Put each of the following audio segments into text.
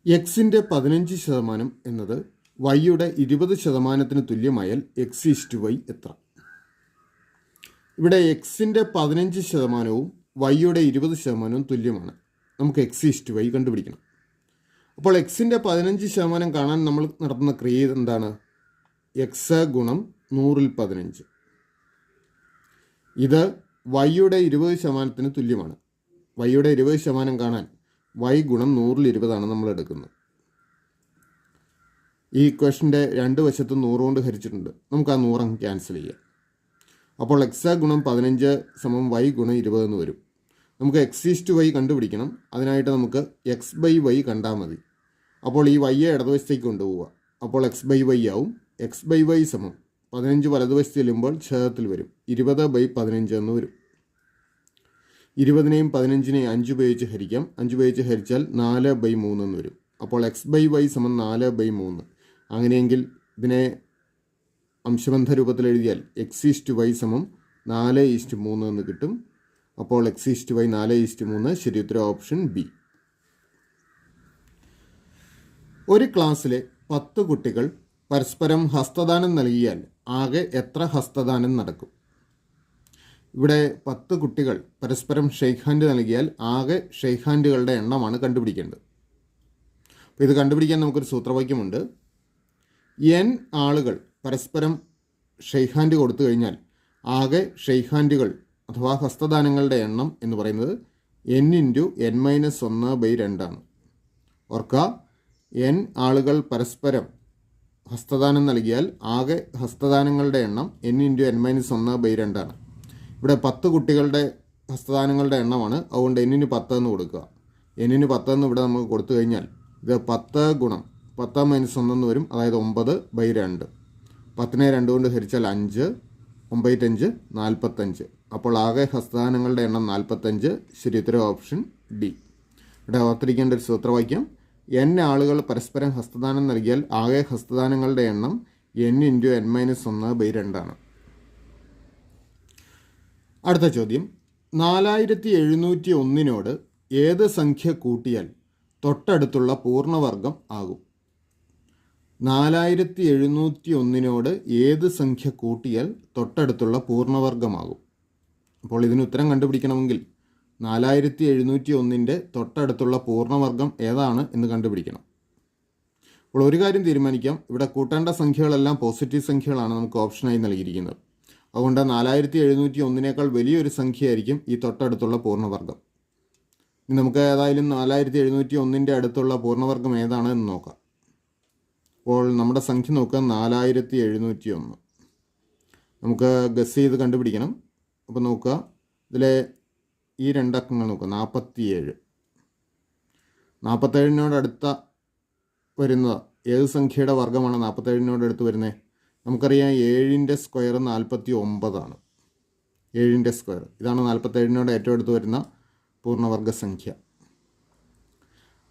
എക്സിൻ്റെ 15% എന്നത് വൈയുടെ 20% തുല്യമായാൽ എക്സ് ഈസ്റ്റ് വൈ എത്ര? ഇവിടെ എക്സിൻ്റെ 15%വും വൈയുടെ 20%വും തുല്യമാണ്. നമുക്ക് എക്സ് ഈസ്റ്റ് വൈ കണ്ടുപിടിക്കണം. അപ്പോൾ എക്സിൻ്റെ 15% കാണാൻ നമ്മൾ നടത്തുന്ന ക്രിയ എന്താണ്? എക്സ് ഗുണം 100/15. ഇത് വൈയുടെ 20%ത്തിന് തുല്യമാണ്. വൈയുടെ 20% കാണാൻ y ഗുണം 100/20 നമ്മൾ എടുക്കുന്നത്. ഈ ഇക്വേഷൻ്റെ രണ്ട് വശത്തും 100 കൊണ്ട് ഹരിച്ചിട്ടുണ്ട്. നമുക്ക് ആ 100 ക്യാൻസൽ ചെയ്യാം. അപ്പോൾ എക്സ് ഗുണം 15 സമം y ഗുണം 20 എന്ന് വരും. നമുക്ക് എക്സ് ഈസ്റ്റ് വൈ കണ്ടുപിടിക്കണം. അതിനായിട്ട് നമുക്ക് എക്സ് ബൈ വൈ കണ്ടാൽ മതി. അപ്പോൾ ഈ വൈയെ ഇടതുവശത്തേക്ക് കൊണ്ടുപോവുക. അപ്പോൾ എക്സ് ബൈ വൈ ആവും. എക്സ് ബൈ വൈ സമം 15 വലതുവശത്ത് ചെല്ലുമ്പോൾ ഛേദത്തിൽ വരും 20/15 എന്ന് വരും. 20നെയും 15നെയും 5 ഉപയോഗിച്ച് ഹരിക്കാം. 5 ഉപയോഗിച്ച് ഹരിച്ചാൽ 4/3 എന്ന് വരും. അപ്പോൾ എക്സ് ബൈ വൈ സമം 4/3. അങ്ങനെയെങ്കിൽ ഇതിനെ അംശബന്ധ രൂപത്തിൽ എഴുതിയാൽ എക്സ് ഈസ്റ്റ് വൈ സമം 4:3 എന്ന് കിട്ടും. അപ്പോൾ എക്സ് ഈസ്റ്റ് വൈ 4:3. ശരിയുത്തരം ഓപ്ഷൻ ബി. ഒരു ക്ലാസ്സിലെ 10 കുട്ടികൾ പരസ്പരം ഹസ്തദാനം നൽകിയാൽ ആകെ എത്ര ഹസ്തദാനം നടക്കും? ഇവിടെ 10 കുട്ടികൾ പരസ്പരം ഷെയ്ക്ക് ഹാൻഡ് നൽകിയാൽ ആകെ ഷെയ്ക്ക് ഹാൻഡുകളുടെ എണ്ണമാണ് കണ്ടുപിടിക്കേണ്ടത്. അപ്പോൾ ഇത് കണ്ടുപിടിക്കാൻ നമുക്കൊരു സൂത്രവാക്യമുണ്ട്. n ആളുകൾ പരസ്പരം ഷെയ്ക്ക് ഹാൻഡ് കൊടുത്തു കഴിഞ്ഞാൽ ആകെ ഷെയ്ക്ക് ഹാൻഡുകൾ അഥവാ ഹസ്തദാനങ്ങളുടെ എണ്ണം എന്ന് പറയുന്നത് n×n-1/2 ആണ്. ഓർക്കുക, n ആളുകൾ പരസ്പരം ഹസ്തദാനം നൽകിയാൽ ആകെ ഹസ്തദാനങ്ങളുടെ എണ്ണം n×n-1/2 ആണ്. ഇവിടെ 10 കുട്ടികളുടെ ഹസ്തദാനങ്ങളുടെ എണ്ണമാണ്. അതുകൊണ്ട് n-ന് 10 എന്ന് കൊടുക്കുക. n-ന് 10 എന്ന് ഇവിടെ നമുക്ക് കൊടുത്തു കഴിഞ്ഞാൽ ഇത് 10 ഗുണം 10-1 എന്ന് വരും. അതായത് 9/2. 10നെ 2 കൊണ്ട് ഹരിച്ചാൽ 5. 9×5 45. അപ്പോൾ ആകെ ഹസ്തദാനങ്ങളുടെ എണ്ണം 45. ശരിയുത്തരം ഓപ്ഷൻ ഡി. ഇവിടെ ഓർത്തിരിക്കേണ്ട ഒരു സൂത്രവാക്യം n ആളുകൾ പരസ്പരം ഹസ്തദാനം നൽകിയാൽ ആകെ ഹസ്തദാനങ്ങളുടെ എണ്ണം n×n-1/2 ആണ്. അടുത്ത ചോദ്യം, 4701 ഏത് സംഖ്യ കൂട്ടിയാൽ തൊട്ടടുത്തുള്ള പൂർണ്ണവർഗം ആകും? 4701 ഏത് സംഖ്യ കൂട്ടിയാൽ തൊട്ടടുത്തുള്ള പൂർണ്ണവർഗമാകും? അപ്പോൾ ഇതിന് ഉത്തരം കണ്ടുപിടിക്കണമെങ്കിൽ 4701 തൊട്ടടുത്തുള്ള പൂർണ്ണവർഗം ഏതാണ് എന്ന് കണ്ടുപിടിക്കണം. അപ്പോൾ ഒരു കാര്യം തീരുമാനിക്കാം, ഇവിടെ കൂട്ടേണ്ട സംഖ്യകളെല്ലാം പോസിറ്റീവ് സംഖ്യകളാണ് നമുക്ക് ഓപ്ഷനായി നൽകിയിരിക്കുന്നത്. അതുകൊണ്ട് 4701 വലിയൊരു സംഖ്യയായിരിക്കും ഈ തൊട്ടടുത്തുള്ള പൂർണ്ണവർഗം. ഇനി നമുക്ക് ഏതായാലും 4701 അടുത്തുള്ള പൂർണ്ണവർഗം ഏതാണ് എന്ന് നോക്കാം. അപ്പോൾ നമ്മുടെ സംഖ്യ നോക്കുക 4701. നമുക്ക് ഗസ് ചെയ്ത് കണ്ടുപിടിക്കണം. അപ്പോൾ നോക്കുക, ഇതിലെ ഈ രണ്ടക്കങ്ങൾ നോക്കുക. 47. 47നോട് അടുത്ത വരുന്നത് ഏത് സംഖ്യയുടെ വർഗ്ഗമാണ് 47നോട് അടുത്ത് വരുന്നത്? നമുക്കറിയാം 7ൻ്റെ സ്ക്വയർ 49 ആണ്. 7ൻ്റെ സ്ക്വയർ ഇതാണ് 47നോട് ഏറ്റവും അടുത്ത് വരുന്ന പൂർണ്ണവർഗ സംഖ്യ.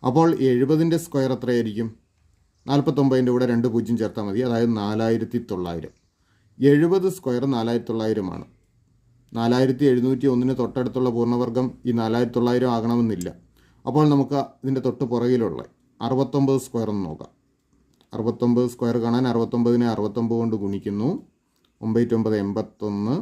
അപ്പോൾ 70ൻ്റെ സ്ക്വയർ എത്രയായിരിക്കും? 49ൻ്റെ കൂടെ 2 0 ചേർത്താൽ മതി. അതായത് 4900. 70 സ്ക്വയർ 4900 ആണ്. 4701 തൊട്ടടുത്തുള്ള പൂർണ്ണവർഗം ഈ 4900 ആകണമെന്നില്ല. അപ്പോൾ നമുക്ക് ഇതിൻ്റെ തൊട്ട് പുറകിലുള്ള 69 സ്ക്വയർ ഒന്ന് നോക്കാം. 69 സ്ക്വയർ കാണാൻ 69നെ 69 കൊണ്ട് ഗുണിക്കുന്നു. 9×9 81.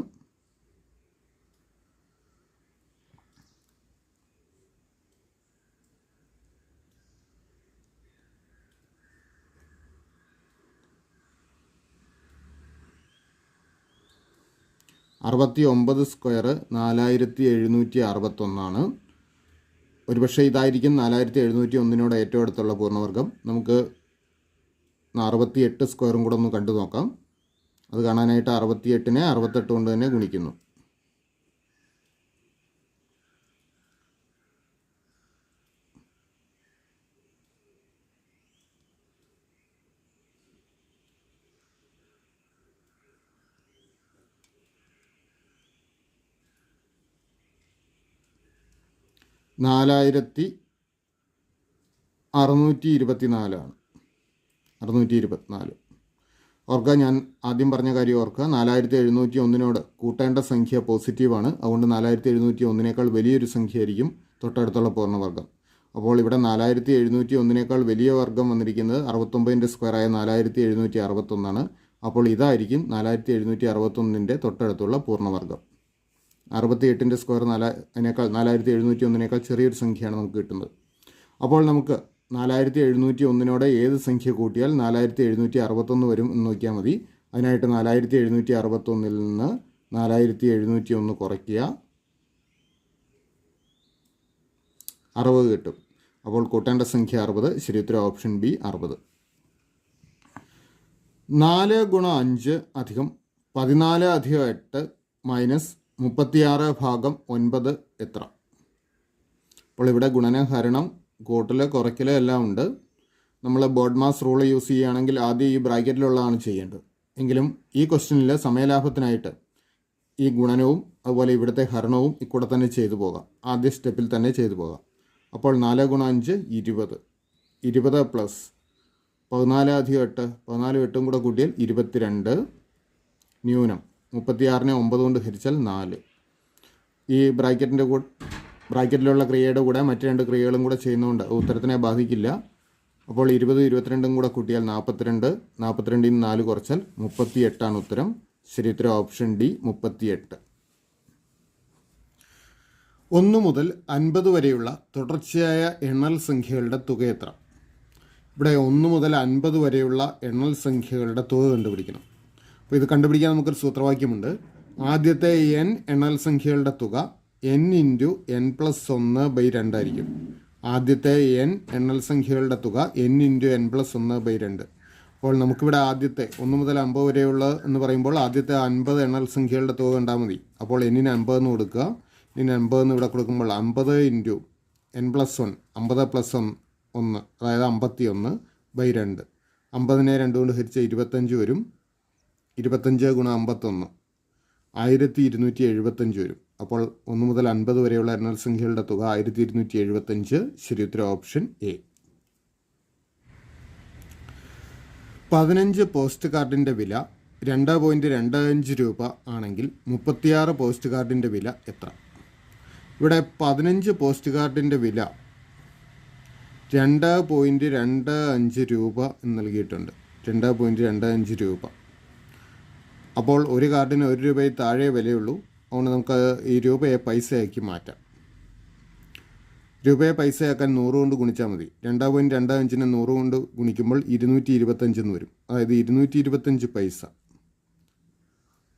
69 സ്ക്വയർ 4761 ആണ്. ഒരുപക്ഷെ ഇതായിരിക്കും 4701 ഏറ്റവും അടുത്തുള്ള പൂർണ്ണവർഗം. നമുക്ക് 68 സ്ക്വയറും കൂടെ ഒന്ന് കണ്ടു നോക്കാം. അത് കാണാനായിട്ട് 68നെ 68 കൊണ്ട് തന്നെ ഗുണിക്കുന്നു. ആണ്. 624. ഓർക്കുക, ഞാൻ ആദ്യം പറഞ്ഞ കാര്യം ഓർക്കുക. 4701 കൂട്ടേണ്ട സംഖ്യ പോസിറ്റീവാണ്. അതുകൊണ്ട് 4701 വലിയൊരു സംഖ്യയായിരിക്കും തൊട്ടടുത്തുള്ള പൂർണ്ണവർഗം. അപ്പോൾ ഇവിടെ 4701 വലിയ വർഗ്ഗം വന്നിരിക്കുന്നത് 69ൻ്റെ സ്ക്വയറായ 4761. അപ്പോൾ ഇതായിരിക്കും 4761 തൊട്ടടുത്തുള്ള പൂർണ്ണവർഗ്ഗം. 68ൻ്റെ സ്ക്വയർ 4701 ചെറിയൊരു സംഖ്യയാണ് നമുക്ക് കിട്ടുന്നത്. അപ്പോൾ നമുക്ക് 4701 ഏത് സംഖ്യ കൂട്ടിയാൽ 4761 വരും എന്ന് നോക്കിയാൽ മതി. അതിനായിട്ട് 4761 നിന്ന് 4701 കുറയ്ക്കുക, 60 കിട്ടും. അപ്പോൾ കൂട്ടേണ്ട സംഖ്യ 60. ശരി ഉത്തരം ഓപ്ഷൻ ബി 60. 4 × 5 + 14 + 8 - 36/9 എത്ര? അപ്പോൾ ഇവിടെ ഗുണനം, ഹരണം, കൂട്ടൽ, കുറയ്ക്കൽ എല്ലാം ഉണ്ട്. നമ്മൾ ബോർഡ് മാസ് റൂൾ യൂസ് ചെയ്യുകയാണെങ്കിൽ ആദ്യം ഈ ബ്രാക്കറ്റിലുള്ളതാണ് ചെയ്യേണ്ടത്. എങ്കിലും ഈ ക്വസ്റ്റ്യനിൽ സമയലാഭത്തിനായിട്ട് ഈ ഗുണനവും അതുപോലെ ഇവിടുത്തെ ഹരണവും ഇക്കൂടെ തന്നെ ചെയ്തു പോകാം. ആദ്യ സ്റ്റെപ്പിൽ തന്നെ ചെയ്തു പോകാം. അപ്പോൾ 4 × 5 20. 20 പ്ലസ് 14 + 8, 14 8 കൂടെ കൂട്ടിയാൽ 22 ന്യൂനം 36നെ 9 കൊണ്ട് ഹരിച്ചാൽ 4. ഈ ബ്രാക്കറ്റിലുള്ള ക്രിയയുടെ കൂടെ മറ്റ് 2 ക്രിയകളും കൂടെ ചെയ്യുന്നതുകൊണ്ട് ഉത്തരത്തിനെ ബാധിക്കില്ല. അപ്പോൾ 20 22 കൂടെ കൂട്ടിയാൽ 42. 42ൽ നിന്ന് 4 കുറച്ചാൽ 38 ഉത്തരം. ശരി ഉത്തരം ഓപ്ഷൻ ഡി 38. 1 മുതൽ 50 വരെയുള്ള തുടർച്ചയായ എണ്ണൽ സംഖ്യകളുടെ തുക എത്ര? ഇവിടെ 1 മുതൽ 50 വരെയുള്ള എണ്ണൽ സംഖ്യകളുടെ തുക കണ്ടുപിടിക്കണം. അപ്പോൾ ഇത് കണ്ടുപിടിക്കാൻ നമുക്കൊരു സൂത്രവാക്യമുണ്ട്. ആദ്യത്തെ n എണ്ണൽ സംഖ്യകളുടെ തുക n × n+1/2 ആയിരിക്കും. ആദ്യത്തെ n എണ്ണൽ സംഖ്യകളുടെ തുക n × n+1/2. അപ്പോൾ നമുക്കിവിടെ ആദ്യത്തെ 1 മുതൽ 50 വരെയുള്ള എന്ന് പറയുമ്പോൾ ആദ്യത്തെ 50 എണ്ണൽ സംഖ്യകളുടെ തുക കണ്ടാൽ മതി. അപ്പോൾ n ന് 50 എന്ന് കൊടുക്കുക. n 50 എന്ന് ഇവിടെ കൊടുക്കുമ്പോൾ 50 × n+1, 50 + 1, അതായത് 51/2. 50നെ 2 കൊണ്ട് ഹരിച്ച 25 വരും. 25 × 51 1275 വരും. അപ്പോൾ 1 മുതൽ 50 വരെയുള്ള എണ്ണൽ സംഖ്യകളുടെ തുക 1275. ശരി ഉത്തരം ഓപ്ഷൻ എ. 15 പോസ്റ്റ് കാർഡിൻ്റെ വില 2.25 രൂപ ആണെങ്കിൽ 36 പോസ്റ്റ് കാർഡിൻ്റെ വില എത്ര? ഇവിടെ 15 പോസ്റ്റ് കാർഡിൻ്റെ വില 2.25 രൂപ എന്ന് നൽകിയിട്ടുണ്ട്. 2.25 രൂപ. അപ്പോൾ ഒരു കാർഡിന് 1 രൂപയിൽ താഴെ വിലയുള്ളൂ. അതുകൊണ്ട് നമുക്ക് ഈ രൂപയെ പൈസയാക്കി മാറ്റാം. രൂപയെ പൈസയാക്കാൻ 100 കൊണ്ട് ഗുണിച്ചാൽ മതി. 2.25നെ 100 കൊണ്ട് ഗുണിക്കുമ്പോൾ 225 എന്ന് വരും. അതായത് 225 പൈസ.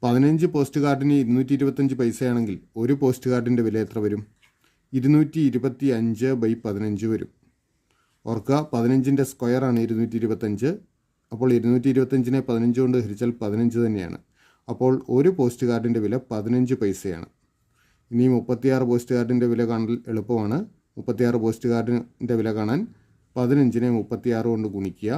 15 പോസ്റ്റ് കാർഡിന് 225 പൈസയാണെങ്കിൽ ഒരു പോസ്റ്റ് കാർഡിൻ്റെ വില എത്ര വരും? 225/15 വരും. ഓർക്കുക, 15ൻ്റെ സ്ക്വയറാണ് 225. അപ്പോൾ 225നെ 15 കൊണ്ട് ഹരിച്ചാൽ 15 തന്നെയാണ്. അപ്പോൾ ഒരു പോസ്റ്റ് കാർഡിൻ്റെ വില 15 പൈസയാണ്. ഇനി 36 പോസ്റ്റ് കാർഡിൻ്റെ വില കാണൽ എളുപ്പമാണ്. 36 പോസ്റ്റ് കാർഡിൻ്റെ വില കാണാൻ 15നെ 36 കൊണ്ട് ഗുണിക്കുക.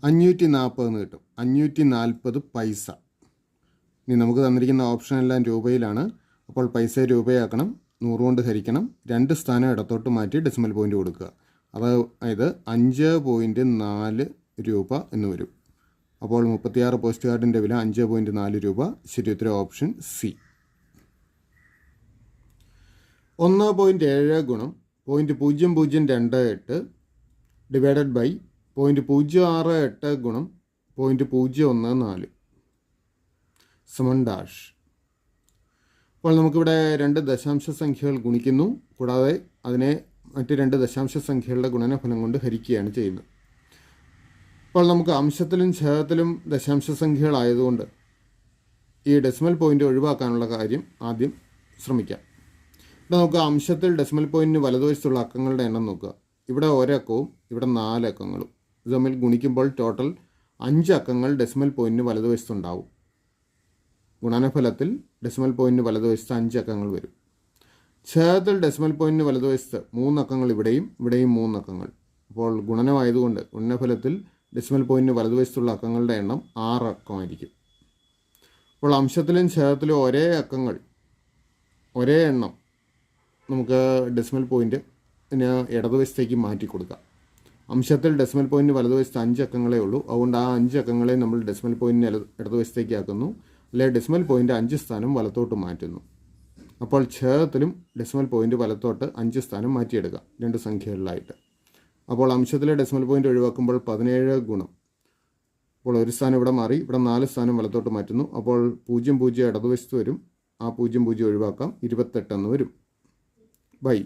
$540 എന്ന് കിട്ടും. 540 പൈസ. ഇനി നമുക്ക് തന്നിരിക്കുന്ന ഓപ്ഷൻ എല്ലാം രൂപയിലാണ്. അപ്പോൾ പൈസ രൂപയാക്കണം, 100 കൊണ്ട് ഹരിക്കണം, 2 സ്ഥാനം ഇടത്തോട്ട് മാറ്റി ഡെസിമൽ പോയിൻ്റ് കൊടുക്കുക. അതായത് 5.4 രൂപ എന്ന് വരും. അപ്പോൾ 36 പോസ്റ്റ് കാർഡിൻ്റെ വില 5.4 രൂപ. ശരി ഉത്തരം ഓപ്ഷൻ സി. 1.7 ഗുണം 0.0028 ഡിവൈഡഡ് ബൈ 0.068 ഗുണം 0.014 സമം ഡാഷ്. അപ്പോൾ നമുക്കിവിടെ 2 ദശാംശ സംഖ്യകൾ ഗുണിക്കുന്നു. കൂടാതെ അതിനെ മറ്റ് 2 ദശാംശ സംഖ്യകളുടെ ഗുണനഫലം കൊണ്ട് ഹരിക്കുകയാണ് ചെയ്യുന്നത്. അപ്പോൾ നമുക്ക് അംശത്തിലും ഛേദത്തിലും ദശാംശ സംഖ്യകളായതുകൊണ്ട് ഈ ഡെസിമൽ പോയിൻ്റ് ഒഴിവാക്കാനുള്ള കാര്യം ആദ്യം ശ്രമിക്കാം. ഇവിടെ നമുക്ക് അംശത്തിൽ ഡെസിമൽ പോയിൻറ്റിന് വലതുവശത്തുള്ള അക്കങ്ങളുടെ എണ്ണം നോക്കുക. ഇവിടെ ഒരക്കവും ഇവിടെ 4 അക്കങ്ങളും. ഇത് തമ്മിൽ ഗുണിക്കുമ്പോൾ ടോട്ടൽ 5 അക്കങ്ങൾ ഡെസിമൽ പോയിൻറ്റിന് വലതുവശത്തുണ്ടാവും. ഗുണനഫലത്തിൽ ഡെസിമൽ പോയിൻറ്റിന് വലതുവശത്ത് 5 അക്കങ്ങൾ വരും. ഛേദത്തിൽ ഡെസിമൽ പോയിൻറ്റിന് വലതുവശത്ത് 3 അക്കങ്ങൾ ഇവിടെയും 3 അക്കങ്ങൾ. അപ്പോൾ ഗുണനമായതുകൊണ്ട് ഗുണനഫലത്തിൽ ഡെസിമൽ പോയിൻറ്റിന് വലതുവശത്തുള്ള അക്കങ്ങളുടെ എണ്ണം 6 അക്കമായിരിക്കും. അപ്പോൾ അംശത്തിലും ഛേദത്തിലും ഒരേ അക്കങ്ങൾ, ഒരേ എണ്ണം നമുക്ക് ഡെസിമൽ പോയിൻ്റ് ഇടതുവശത്തേക്ക് മാറ്റി കൊടുക്കുക. അംശത്തിൽ ഡെസിമൽ പോയിൻറ്റ് വലതുവശത്ത് 5 അക്കങ്ങളേ ഉള്ളൂ. അതുകൊണ്ട് ആ 5 അക്കങ്ങളെ നമ്മൾ ഡെസിമൽ പോയിൻറ്റിന് ഇടതുവശത്തേക്ക് ആക്കുന്നു, അല്ലെങ്കിൽ ഡെസിമൽ പോയിൻറ്റ് 5 സ്ഥാനം വലത്തോട്ട് മാറ്റുന്നു. അപ്പോൾ ഛേദത്തിലും ഡെസിമൽ പോയിൻറ്റ് വലത്തോട്ട് 5 സ്ഥാനം മാറ്റിയെടുക്കുക, 2 സംഖ്യകളിലായിട്ട്. അപ്പോൾ അംശത്തിലെ ഡെസിമൽ പോയിൻറ്റ് ഒഴിവാക്കുമ്പോൾ 17 ഗുണം, അപ്പോൾ 1 സ്ഥാനം ഇവിടെ മാറി, ഇവിടെ 4 സ്ഥാനം വലത്തോട്ട് മാറ്റുന്നു. അപ്പോൾ 0 ഇടതുവശത്ത് വരും, ആ 0 ഒഴിവാക്കാം, 28 എന്ന് വരും. ബൈ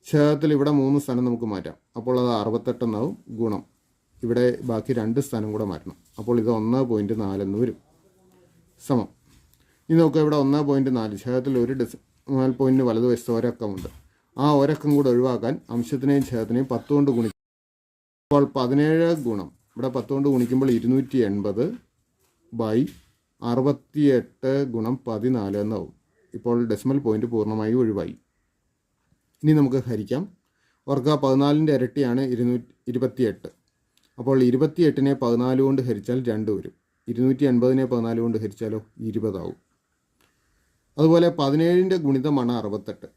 ഛേദത്തിൽ ഇവിടെ 3 സ്ഥാനം നമുക്ക് മാറ്റാം, അപ്പോൾ അത് 68 എന്നാവും. ഗുണം ഇവിടെ ബാക്കി 2 സ്ഥാനം കൂടെ മാറ്റണം, അപ്പോൾ ഇത് 1.4 എന്ന് വരും. സമം ഇനി നോക്കുക, ഇവിടെ 1.4 ഛേദത്തിൽ ഒരു ഡെസിമൽ പോയിൻറ്റിന് വലതുവശത്ത് ഒരക്കമുണ്ട്. ആ ഒരക്കം കൂടെ ഒഴിവാക്കാൻ അംശത്തിനെയും ഛേദത്തിനെയും 10 കൊണ്ട് ഗുണിക്കും. അപ്പോൾ 17 ഗുണം ഇവിടെ 10 കൊണ്ട് ഗുണിക്കുമ്പോൾ 280 ബൈ 68 ഗുണം 14 എന്നാവും. ഇപ്പോൾ ഡെസിമൽ പോയിൻറ്റ് പൂർണ്ണമായി ഒഴിവായി. ഇനി നമുക്ക് ഹരിക്കാം. ഓർക്കുക, 14ൻ്റെ ഇരട്ടിയാണ് 228. അപ്പോൾ 28നെ 14 കൊണ്ട് ഹരിച്ചാൽ 2 വരും. 280നെ 14 കൊണ്ട് ഹരിച്ചാലോ 20 ആവും. അതുപോലെ 17ൻ്റെ ഗുണിതമാണ് 68.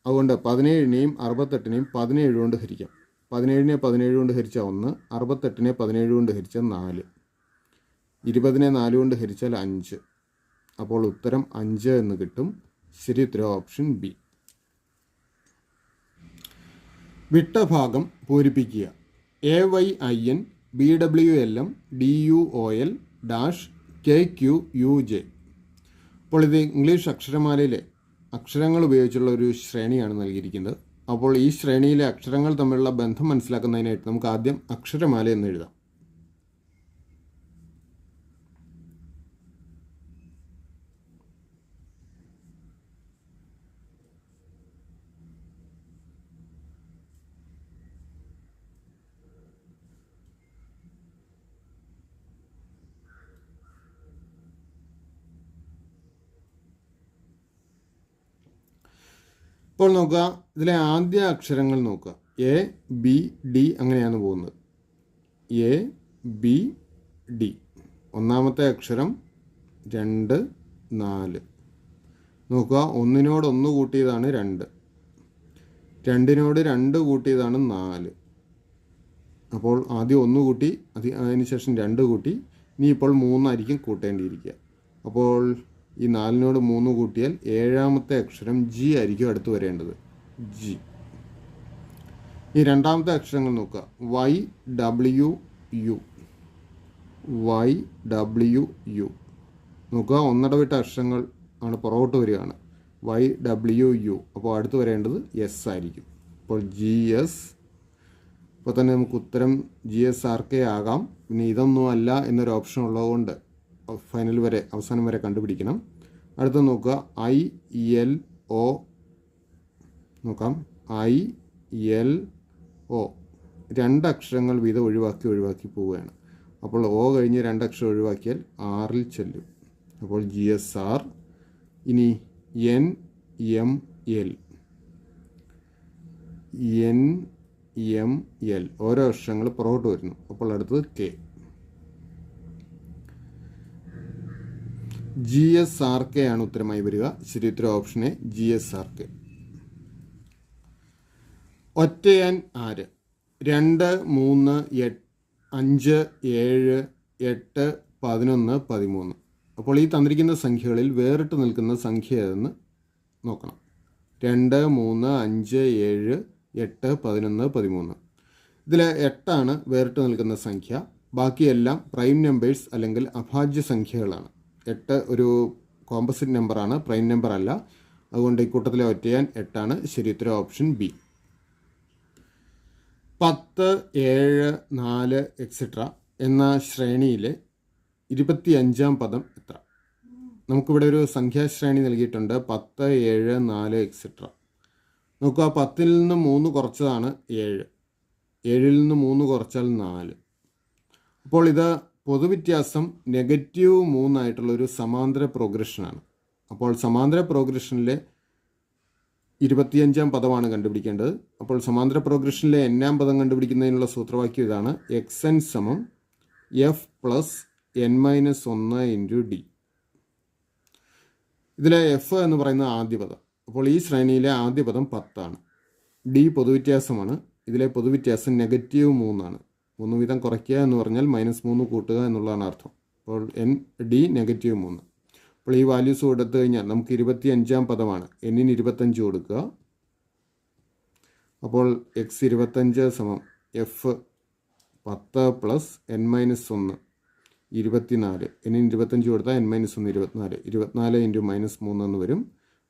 അതുകൊണ്ട് 17നെയും 68നെയും 17 കൊണ്ട് ഹരിക്കാം. 17നെ 17 കൊണ്ട് ഹരിച്ചാൽ 1, 68നെ 17 കൊണ്ട് ഹരിച്ചാൽ 4, 20നെ 4 കൊണ്ട് ഹരിച്ചാൽ 5. അപ്പോൾ ഉത്തരം 5 എന്ന് കിട്ടും. ശരി ഉത്തരം ഓപ്ഷൻ ബി. വിട്ട ഭാഗം പൂരിപ്പിക്കുക. AYIN BWLM DUOL -KQUJ. അപ്പോൾ ഇത് ഇംഗ്ലീഷ് അക്ഷരമാലയിലെ അക്ഷരങ്ങൾ ഉപയോഗിച്ചുള്ള ഒരു ശ്രേണിയാണ് നൽകിയിരിക്കുന്നത്. അപ്പോൾ ഈ ശ്രേണിയിലെ അക്ഷരങ്ങൾ തമ്മിലുള്ള ബന്ധം മനസ്സിലാക്കുന്നതിനായിട്ട് നമുക്ക് ആദ്യം അക്ഷരമാല എന്ന് എഴുതാം. ഇപ്പോൾ നോക്കുക, ഇതിലെ ആദ്യ അക്ഷരങ്ങൾ നോക്കുക. ABD അങ്ങനെയാണ് പോകുന്നത്. ABD ഒന്നാമത്തെ അക്ഷരം 2 4. നോക്കുക, 1നോട് 1 കൂട്ടിയതാണ് 2, 2നോട് 2 കൂട്ടിയതാണ് 4. അപ്പോൾ ആദ്യം 1 കൂട്ടി, അതിനുശേഷം 2 കൂട്ടി, ഇനിയിപ്പോൾ 3 ആയിരിക്കും കൂട്ടേണ്ടിയിരിക്കുക. അപ്പോൾ ഈ 4നോട് 3 കൂട്ടിയാൽ 7ാമത്തെ അക്ഷരം G ആയിരിക്കും അടുത്ത് വരേണ്ടത്. G. ഈ രണ്ടാമത്തെ അക്ഷരങ്ങൾ നോക്കുക. YWU. YWU. നോക്കുക, ഒന്നിടവിട്ട അക്ഷരങ്ങൾ ആണ് പുറകോട്ട് വരികയാണ്. YWU. അപ്പോൾ അടുത്ത് വരേണ്ടത് S ആയിരിക്കും. അപ്പോൾ GS. ഇപ്പോൾ തന്നെ നമുക്ക് ഉത്തരം GSRK ആകാം. ഇനി ഇതൊന്നും അല്ല എന്നൊരു ഓപ്ഷൻ ഉള്ളതുകൊണ്ട് ഫൈനൽ വരെ, അവസാനം വരെ കണ്ടുപിടിക്കണം. അടുത്ത നോക്കുക, ILO. നോക്കാം, ILO. 2 അക്ഷരങ്ങൾ വീതം ഒഴിവാക്കി പോവുകയാണ്. അപ്പോൾ O കഴിഞ്ഞ് 2 അക്ഷരം ഒഴിവാക്കിയാൽ Rൽ ചെല്ലും. അപ്പോൾ GSR. ഇനി NML. NML ഓരോ അക്ഷരങ്ങൾ പുറകോട്ട് വരുന്നു. അപ്പോൾ അടുത്തത് K. GSRK ആണ് ഉത്തരമായി വരിക. ശരി ഉത്തരം ഓപ്ഷൻ എ, GSRK. ഒറ്റയാൻ ആര്? 2 3 5 7 8 11 13. അപ്പോൾ ഈ തന്നിരിക്കുന്ന സംഖ്യകളിൽ വേറിട്ട് നിൽക്കുന്ന സംഖ്യ ഏതെന്ന് നോക്കണം. 2 3 5 7 8 11 13. ഇതിൽ 8 വേറിട്ട് നിൽക്കുന്ന സംഖ്യ. ബാക്കിയെല്ലാം പ്രൈം നമ്പേഴ്സ് അല്ലെങ്കിൽ അഭാജ്യ സംഖ്യകളാണ്. 8 ഒരു കോമ്പസിറ്റ് നമ്പറാണ്, പ്രൈം നമ്പർ അല്ല. അതുകൊണ്ട് ഈ കൂട്ടത്തിലെ ഒറ്റയാൻ 8. ശരി ഉത്തരം ഓപ്ഷൻ ബി. 10 7 4 എക്സെട്ര എന്ന ശ്രേണിയിലെ 25ാം പദം എത്ര? നമുക്കിവിടെ ഒരു സംഖ്യാശ്രേണി നൽകിയിട്ടുണ്ട്. 10 7 4 എക്സെട്ര. നോക്കുക, 10ൽ നിന്ന് 3 കുറച്ചതാണ് 7, 7ൽ നിന്ന് 3 കുറച്ചാൽ 4. അപ്പോൾ ഇത് പൊതുവ്യത്യാസം -3 ആയിട്ടുള്ളൊരു സമാന്തര പ്രോഗ്രഷനാണ്. അപ്പോൾ സമാന്തര പ്രോഗ്രഷനിലെ 25ാം പദമാണ് കണ്ടുപിടിക്കേണ്ടത്. അപ്പോൾ സമാന്തര പ്രോഗ്രഷനിലെ n-ാം പദം കണ്ടുപിടിക്കുന്നതിനുള്ള സൂത്രവാക്യം ഇതാണ്: xn = f + n - 1 × d. ഇതിലെ f എന്ന് പറയുന്നത് ആദ്യ പദം. അപ്പോൾ ഈ ശ്രേണിയിലെ ആദ്യ പദം 10 ആണ്. ഡി പൊതുവ്യത്യാസമാണ്. ഇതിലെ പൊതുവ്യത്യാസം -3ആണ്. 3 വീതം കുറയ്ക്കുക എന്ന് പറഞ്ഞാൽ -3 കൂട്ടുക എന്നുള്ളതാണ് അർത്ഥം. അപ്പോൾ ഡി -3. അപ്പോൾ ഈ വാല്യൂസ് കൊടുത്തു കഴിഞ്ഞാൽ നമുക്ക് 25ാം പദമാണ്. എന്നിന് 25 കൊടുക്കുക. അപ്പോൾ x25 സമം f 10 പ്ലസ് n-1 24. എന്നിന് 25 കൊടുത്താൽ n-1 24. 24 ഇൻറ്റു -3 എന്ന് വരും.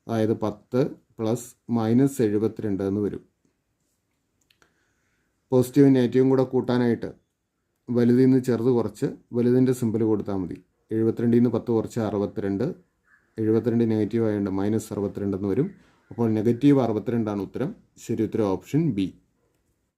അതായത് 10 പ്ലസ് -72 എന്ന് വരും. പോസിറ്റീവും നെഗറ്റീവും കൂടെ കൂട്ടാനായിട്ട് വലുതിൽ നിന്ന് ചെറുത് കുറച്ച് വലുതിൻ്റെ സിമ്പിൾ കൊടുത്താൽ മതി. 72ൽ നിന്ന് 10 കുറച്ച് 62. 72 നെഗറ്റീവ് ആയതുകൊണ്ട് -62 എന്ന് വരും. അപ്പോൾ -62 ഉത്തരം. ശരി ഉത്തരം ഓപ്ഷൻ ബി.